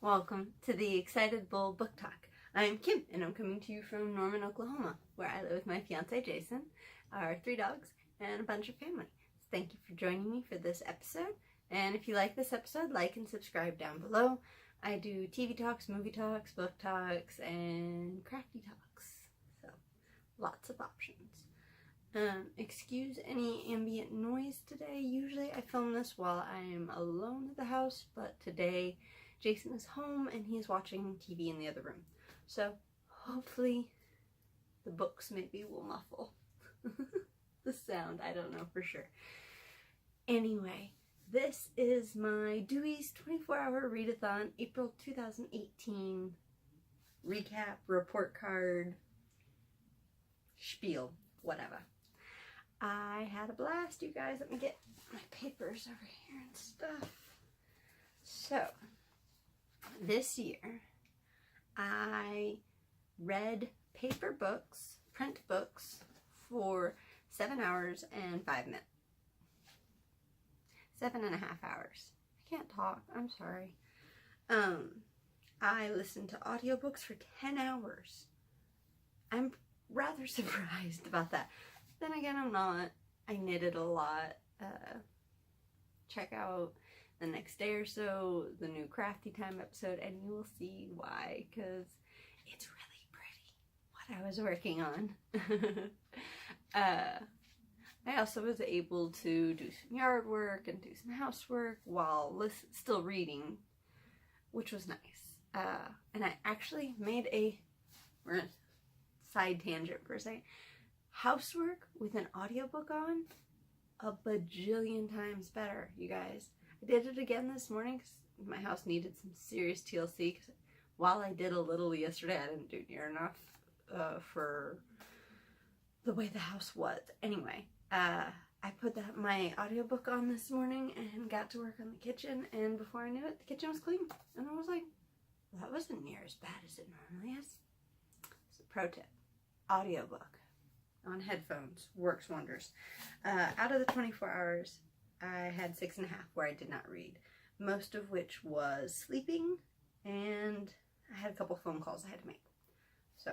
Welcome to the Excited Bull Book Talk. I'm Kim, and I'm coming to you from Norman, Oklahoma, where I live with my fiance Jason, our 3 dogs, and a bunch of family. So thank you for joining me for this episode. And if you like this episode, like and subscribe down below. I do TV talks, movie talks, book talks, and crafty talks. So lots of options. Excuse any ambient noise today. Usually I film this while I am alone at the house, but today Jason is home and he's watching TV in the other room. So hopefully the books maybe will muffle the sound. I don't know for sure. Anyway, this is my Dewey's 24-hour read-a-thon April 2018 recap, report card, spiel, whatever. I had a blast, you guys. Let me get my papers over here and stuff. So, this year, I read paper books, print books, for 7 hours and 5 minutes. 7.5 hours. I can't talk, I'm sorry. I listened to audiobooks for 10 hours. I'm rather surprised about that. Then again, I'm not. I knitted a lot. Check out the next day or so the new Crafty Time episode, and you will see why, because it's really pretty what I was working on. I also was able to do some yard work and do some housework while still reading, which was nice. And I actually made we're gonna side tangent for a second, housework with an audiobook on, a bajillion times better, you guys. I did it again this morning because my house needed some serious TLC, because while I did a little yesterday, I didn't do near enough for the way the house was. Anyway, I put my audiobook on this morning and got to work on the kitchen, and before I knew it, the kitchen was clean. And I was like, well, that wasn't near as bad as it normally is. So, pro tip, audiobook on headphones works wonders. Out of the 24 hours, I had 6.5 where I did not read, most of which was sleeping, and I had a couple phone calls I had to make. So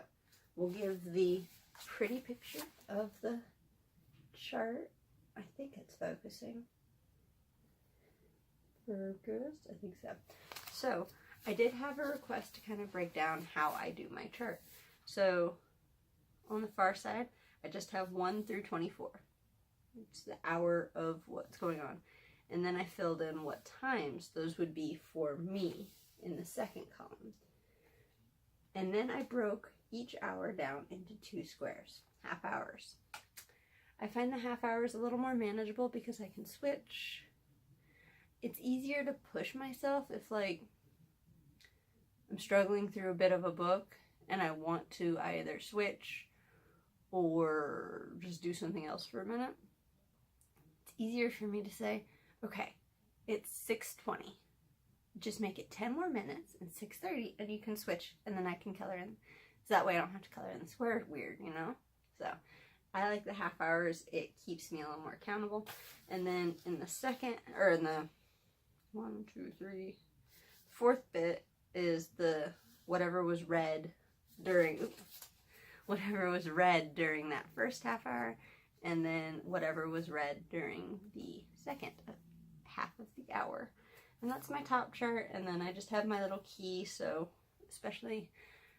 we'll give the pretty picture of the chart. I think it's focusing. Focused? I think so. So I did have a request to kind of break down how I do my chart. So on the far side, I just have 1 through 24. It's the hour of what's going on. And then I filled in what times those would be for me in the second column. And then I broke each hour down into 2 squares, half hours. I find the half hours a little more manageable because I can switch. It's easier to push myself if, like, I'm struggling through a bit of a book and I want to either switch or just do something else for a minute. It's easier for me to say, okay, it's 6:20. Just make it 10 more minutes and 6:30, and you can switch, and then I can color in. So that way I don't have to color in the square weird, you know? So I like the half hours. It keeps me a little more accountable. And then in the second, or in the 1, 2, 3, 4th bit is the whatever was read during that first half hour, and then whatever was read during the second half of the hour. And that's my top chart, and then I just have my little key, so especially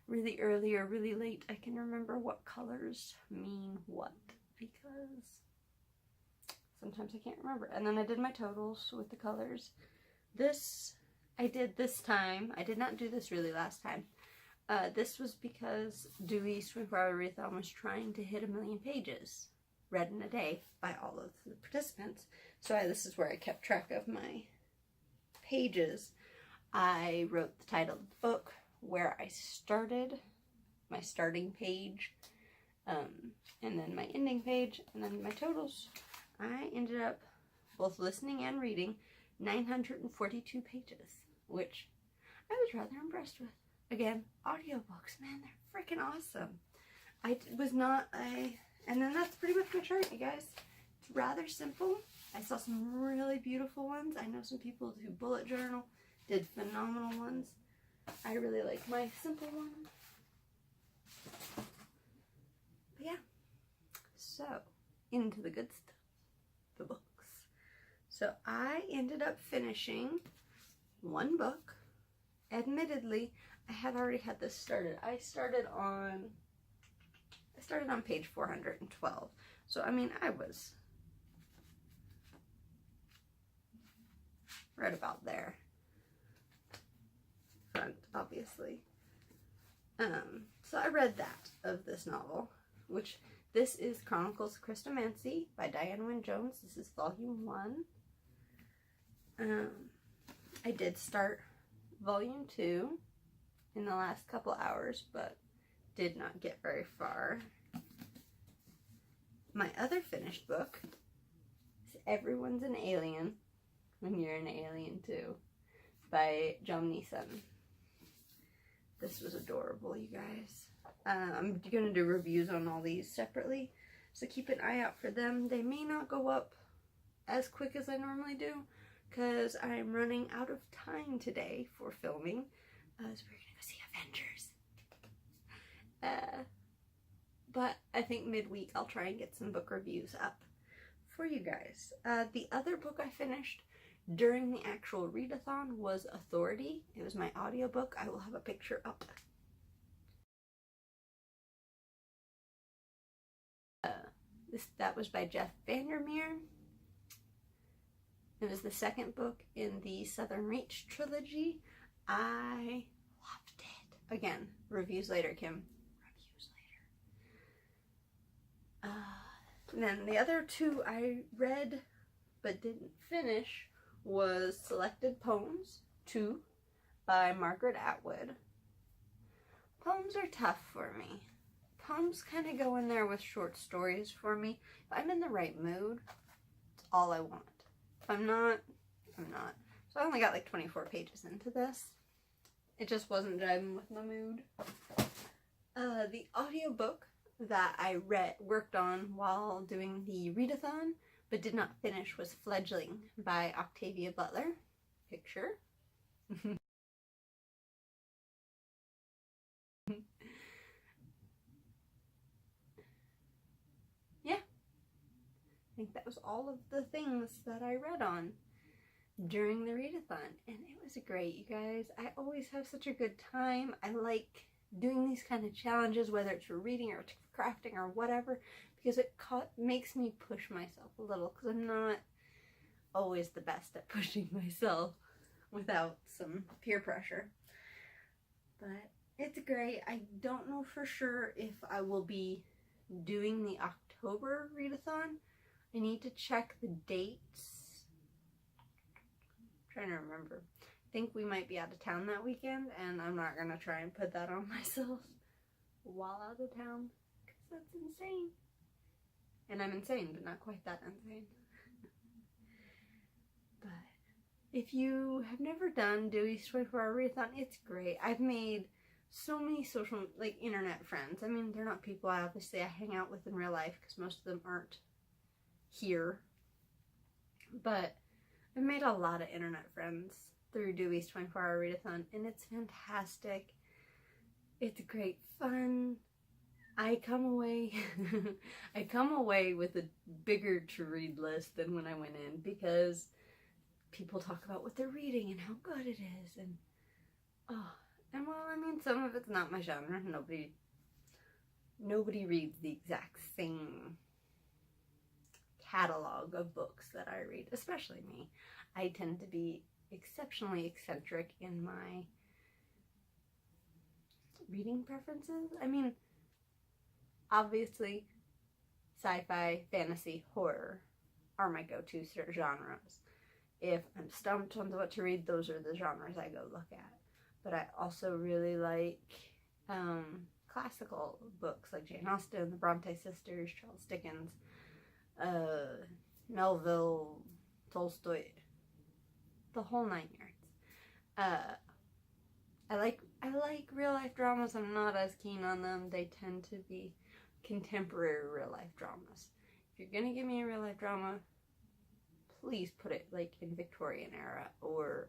really early or really late, I can remember what colors mean what, because sometimes I can't remember. And then I did my totals with the colors. This I did this time. I did not do this really last time. This was because Dewey's 24-hour read-a-thon was trying to hit 1 million pages read in a day by all of the participants. So this is where I kept track of my pages. I wrote the title of the book, where I started, my starting page, and then my ending page, and then my totals. I ended up both listening and reading 942 pages, which I was rather impressed with. Again, audiobooks, man, they're freaking awesome. And then that's pretty much my chart, you guys. It's rather simple. I saw some really beautiful ones. I know some people who bullet journal did phenomenal ones. I really like my simple one. But yeah, so into the good stuff, the books. So I ended up finishing one book. Admittedly, I had already had this started. I started on page 412. So I mean, I was right about there. Front, obviously. So I read that of this novel, which this is Chronicles of Christomancy by Diane Wynne Jones. This is volume 1. I did start volume 2 in the last couple hours, but did not get very far. My other finished book is Everyone's an Alien When You're an Alien Too by John Neeson. This was adorable, you guys. I'm going to do reviews on all these separately, so keep an eye out for them. They may not go up as quick as I normally do, because I'm running out of time today for filming. So we're going to go see Avengers. But I think midweek I'll try and get some book reviews up for you guys. The other book I finished during the actual read-a-thon was Authority. It was my audiobook. I will have a picture up. That was by Jeff Vandermeer. It was the second book in the Southern Reach trilogy. I loved it. Again, reviews later, Kim. Reviews later. Then the other two I read but didn't finish was Selected Poems 2 by Margaret Atwood. Poems are tough for me. Poems kind of go in there with short stories for me. If I'm in the right mood, it's all I want. If I'm not, I'm not. So I only got like 24 pages into this. It just wasn't driving with my mood. The audiobook that I worked on while doing the read-a-thon but did not finish was Fledgling by Octavia Butler. Picture. Yeah. I think that was all of the things that I read on during the read-a-thon, and it was great, you guys. I always have such a good time. I like doing these kind of challenges, whether it's for reading or crafting or whatever, because it makes me push myself a little, because I'm not always the best at pushing myself without some peer pressure. But it's great. I don't know for sure if I will be doing the October read-a-thon. I need to check the dates. I'm trying to remember. I think we might be out of town that weekend, and I'm not going to try and put that on myself while out of town, because that's insane. And I'm insane, but not quite that insane. But if you have never done Dewey's 24-hour read-a-thon, it's great. I've made so many internet friends. I mean, they're not people I hang out with in real life, because most of them aren't here. But I've made a lot of internet friends through Dewey's 24-hour read-a-thon, and it's fantastic. It's great fun. I come away with a bigger to-read list than when I went in, because people talk about what they're reading and how good it is, and well, I mean, some of it's not my genre. Nobody reads the exact same catalog of books that I read, especially me. I tend to be exceptionally eccentric in my reading preferences. I mean, obviously, sci-fi, fantasy, horror are my go-to genres. If I'm stumped on what to read, those are the genres I go look at. But I also really like classical books like Jane Austen, the Bronte sisters, Charles Dickens, Melville, Tolstoy, the whole 9 yards. I like real life dramas. I'm not as keen on them. They tend to be contemporary real life dramas. If you're gonna give me a real life drama, please put it like in Victorian era or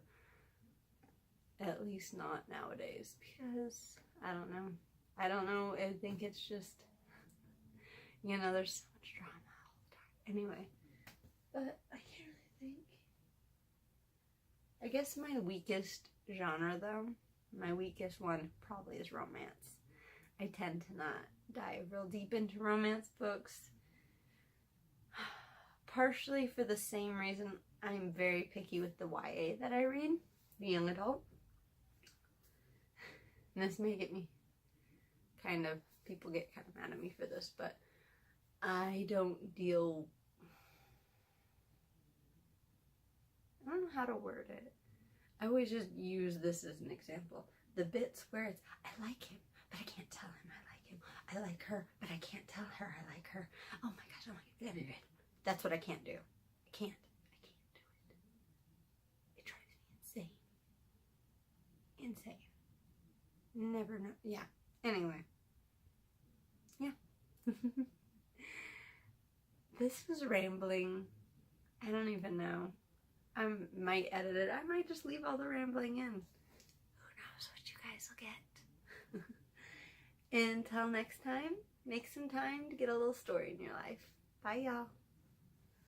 At least not nowadays, because I don't know. I don't know. I think it's just, you know, there's so much drama all the time. Anyway, but I can't really think. I guess my weakest genre, though, my weakest one probably is romance. I tend to not dive real deep into romance books. Partially for the same reason I'm very picky with the YA that I read, the young adult. And this may get me kind of, people get kind of mad at me for this, but I don't deal, I don't know how to word it. I always just use this as an example. The bits where it's, I like him, but I can't tell him I like him. I like her, but I can't tell her I like her. Oh my gosh, oh my god. That's what I can't do. I can't do it. It drives me insane. Never know. Yeah. Anyway. Yeah. This was rambling. I don't even know. I might edit it. I might just leave all the rambling in. Who knows what you guys will get. Until next time, make some time to get a little story in your life. Bye, y'all.